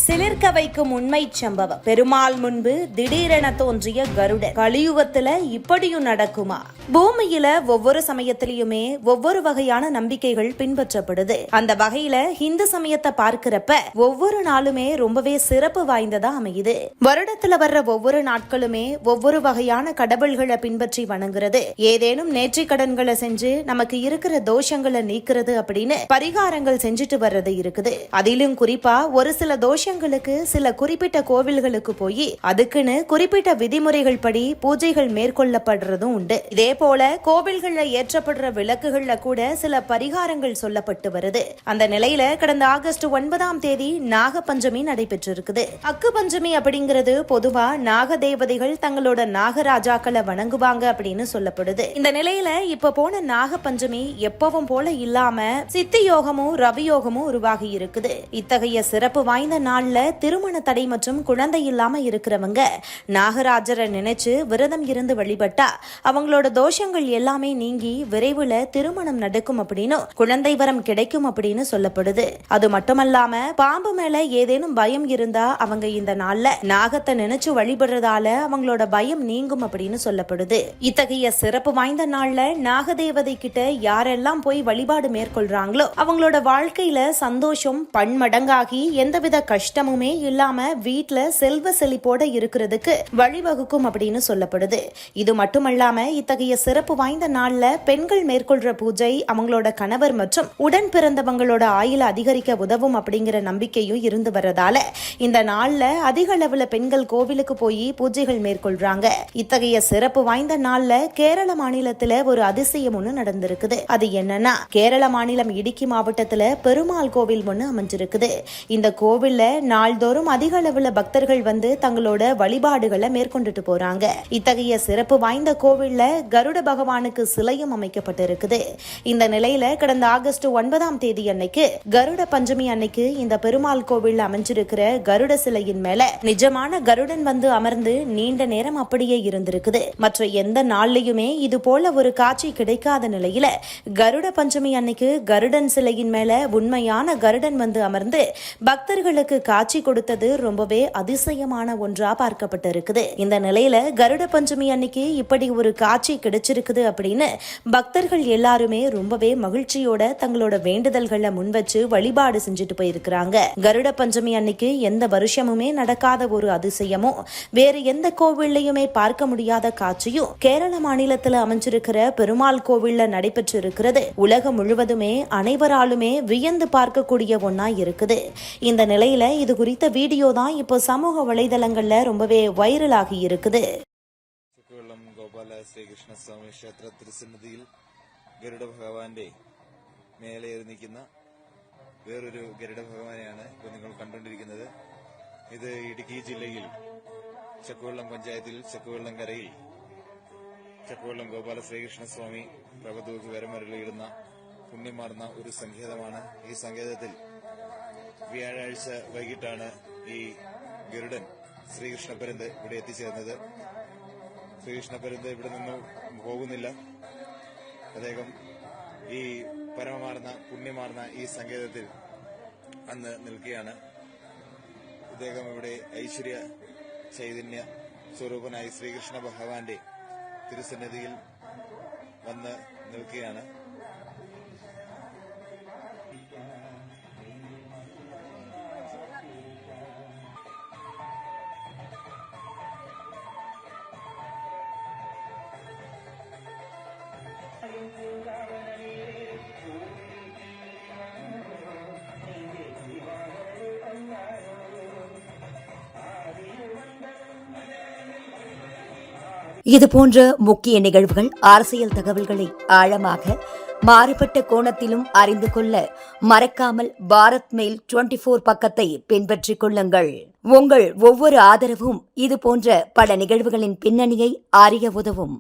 சிலிர்க்க வைக்கும் உண்மை சம்பவம். பெருமாள் முன்பு திடீரென தோன்றிய கருடன். கலியுகத்துல இப்படியும் நடக்குமா? பூமியில ஒவ்வொரு சமயத்திலயுமே ஒவ்வொரு வகையான நம்பிக்கைகள் பின்பற்றப்படுது. அந்த வகையில இந்து சமயத்தை பார்க்கிறப்ப ஒவ்வொரு நாளுமே ரொம்பவே சிறப்பு வாய்ந்ததா அமையுது. வருடத்துல வர்ற ஒவ்வொரு நாட்களுமே ஒவ்வொரு வகையான கடவுள்களை பின்பற்றி வணங்குறது, ஏதேனும் நேர்ற்றி கடன்களை செஞ்சு நமக்கு இருக்கிற தோஷங்களை நீக்கிறது அப்படின்னு பரிகாரங்கள் செஞ்சுட்டு வர்றது இருக்குது. அதிலும் குறிப்பா ஒரு சில தோஷங்களுக்கு சில குறிப்பிட்ட கோவில்களுக்கு போய் அதுக்குன்னு குறிப்பிட்ட விதிமுறைகள் படி பூஜைகள் மேற்கொள்ளப்படுறதும் உண்டு. இதே போல கோவில்கள்ல ஏற்றப்படுற விளக்குகள்ல கூட சில பரிகாரங்கள் சொல்லப்பட்டு வருது. அந்த நிலையில கடந்த ஆகஸ்ட் 9 நாக பஞ்சமி நடைபெற்றிருக்குது. அக்கு பஞ்சமி அப்படிங்கிறது பொதுவா நாக தேவதைகள் தங்களோட நாகராஜாக்களை வணங்குவாங்க அப்படின்னு சொல்லப்படுது. இந்த நிலையில இப்ப போன நாக பஞ்சமி எப்பவும் போல இல்லாம சித்தி யோகமும் ரவி யோகமும் உருவாகி இருக்குது. இத்தகைய சிறப்பு வாய்ந்த நாள்ல திருமண தடை மற்றும் குழந்தை இல்லாம இருக்கிறவங்க நாகராஜரை நினைச்சு விரதம் இருந்து வழிபட்டா அவங்களோட தோஷங்கள் எல்லாமே நீங்கி விரைவில் திருமணம் நடக்கும் அப்படின்னு, குழந்தை வரம் கிடைக்கும் அப்படின்னு சொல்லப்படுது. அது மட்டுமல்லாம பாம்பு மேல ஏதேனும் பயம் இருந்தா அவங்க இந்த நாள்ல நாகத்தை நினைச்சு வழிபடுறதால அவங்களோட பயம் நீங்கும் அப்படின்னு சொல்லப்படுது. இத்தகைய சிறப்பு வாய்ந்த நாள்ல நாகதேவதை கிட்ட யாரெல்லாம் போய் வழிபாடு மேற்கொள்றாங்களோ அவங்களோட வாழ்க்கையில சந்தோஷம் பன்மடங்காகி எந்தவித கஷ்டமுமே இல்லாம வீட்ல செல்வ செழிப்போட இருக்கிறதுக்கு வழிவகுக்கும் அப்படின்னு சொல்லப்படுது. இது மட்டுமல்லாம இத்தகைய சிறப்பு வாய்ந்த நாள்ல பெண்கள் மேற்கொள்ற பூஜை அவங்களோட கணவர் மற்றும் உடன் பிறந்தவங்களோட ஆயுள அதிகரிக்க உதவும் அப்படிங்கிற நம்பிக்கையும் இருந்து வரதால இந்த நாள்ல அதிக அளவுல பெண்கள் கோவிலுக்கு போய் பூஜைகள் மேற்கொள்றாங்க. இத்தகைய சிறப்பு வாய்ந்த நாள்ல கேரள மாநிலத்துல ஒரு அதிசயம் ஒண்ணு நடந்திருக்குது. அது என்னன்னா, கேரள மாநிலம் இடுக்கி மாவட்டத்துல பெருமாள் கோவில் ஒண்ணு அமைஞ்சிருக்குது. இந்த கோவில்ல நாள்தோறும் அதிக அளவுல பக்தர்கள் வந்து தங்களோட வழிபாடுகளை மேற்கொண்டுட்டு போறாங்க. இத்தகைய சிறப்பு வாய்ந்த கோவில்ல கருட பகவானுக்கு சிலையும் அமைக்கப்பட்டிருக்குது. இந்த நிலையில கடந்த ஆகஸ்ட் 9 அன்னைக்கு கருட பஞ்சமி அன்னைக்கு இந்த பெருமாள் கோவில் அமைஞ்சிருக்கிற கருட சிலையின் மேல நிஜமான கருடன் வந்து அமர்ந்து நீண்ட நேரம் அப்படியே இருந்திருக்குது. மற்ற எந்த நாள்லயுமே இது போல ஒரு காட்சி கிடைக்காத நிலையில கருட பஞ்சமி அன்னைக்கு கருடன் சிலையின் மேல உண்மையான கருடன் வந்து அமர்ந்து பக்தர்களுக்கு காட்சி கொடுத்தது ரொம்பவே அதிசயமான ஒன்றா பார்க்கப்பட்டிருக்குது. இந்த நிலையில கருட பஞ்சமி அன்னைக்கு இப்படி ஒரு காட்சி கிடைச்சிருக்குது அப்படின்னு பக்தர்கள் எல்லாருமே ரொம்பவே மகிழ்ச்சியோட தங்களோட வேண்டுதல்களை முன்வச்சு வழிபாடு செஞ்சுட்டு போயிருக்கிறாங்க. கருட பஞ்சமி அன்னைக்கு எந்த வருஷமுமே நடக்காத ஒரு அதிசயமும் வேறு எந்த கோவில்லையுமே பார்க்க முடியாத காட்சியும் கேரள மாநிலத்தில் அமைஞ்சிருக்கிற பெருமாள் கோவில்ல நடைபெற்று இருக்கிறது உலகம் முழுவதுமே அனைவராலுமே வியந்து பார்க்கக்கூடிய ஒன்னா இருக்குது. இந்த நிலையில இது குறித்த வீடியோ தான் இப்போ சமூக வலைதளங்கள்ல ரொம்பவே வைரல் ஆகி இருக்குது. ഗോപാല ശ്രീകൃഷ്ണസ്വാമി ക്ഷേത്ര തിരുസന്നിധിയിൽ ഗരുഡ ഭഗവാന്റെ മേലേറി നിൽക്കുന്ന വേറൊരു ഗരുഡ ഭഗവാനെയാണ് ഇപ്പോൾ നിങ്ങൾ കണ്ടുകൊണ്ടിരിക്കുന്നത്. ഇത് ഇടുക്കി ജില്ലയിൽ ചക്കുവള്ളം പഞ്ചായത്തിൽ ചക്കുവള്ളം കരയിൽ ചക്കുവള്ളം ഗോപാല ശ്രീകൃഷ്ണസ്വാമി പ്രഭതൂക്ക് വരമരുളിയിടുന്ന പുണ്യമാർന്ന ഒരു സങ്കേതമാണ്. ഈ സങ്കേതത്തിൽ വ്യാഴാഴ്ച വൈകിട്ടാണ് ഈ ഗരുഡൻ ശ്രീകൃഷ്ണപരന്ത് ഇവിടെ എത്തിച്ചേർന്നത്. ശ്രീകൃഷ്ണപരന്ത് ഇവിടെ നിന്ന് പോകുന്നില്ല. അദ്ദേഹം ഈ പരമമാർന്ന പുണ്യമാർന്ന ഈ സങ്കേതത്തിൽ അന്ന് നിൽക്കുകയാണ്. ഇദ്ദേഹം ഇവിടെ ഐശ്വര്യ ചൈതന്യ സ്വരൂപനായി ശ്രീകൃഷ്ണ ഭഗവാന്റെ തിരുസന്നിധിയിൽ വന്ന് നിൽക്കുകയാണ്. இது போன்ற முக்கிய நிகழ்வுகள், அரசியல் தகவல்களை ஆழமாக மாறுபட்ட கோணத்திலும் அறிந்து கொள்ள மறக்காமல் பாரத் மெயில் 24 பக்கத்தை பின்பற்றிக் கொள்ளுங்கள். உங்கள் ஒவ்வொரு ஆதரவும் இது போன்ற பல நிகழ்வுகளின் பின்னணியை அறிய உதவும்.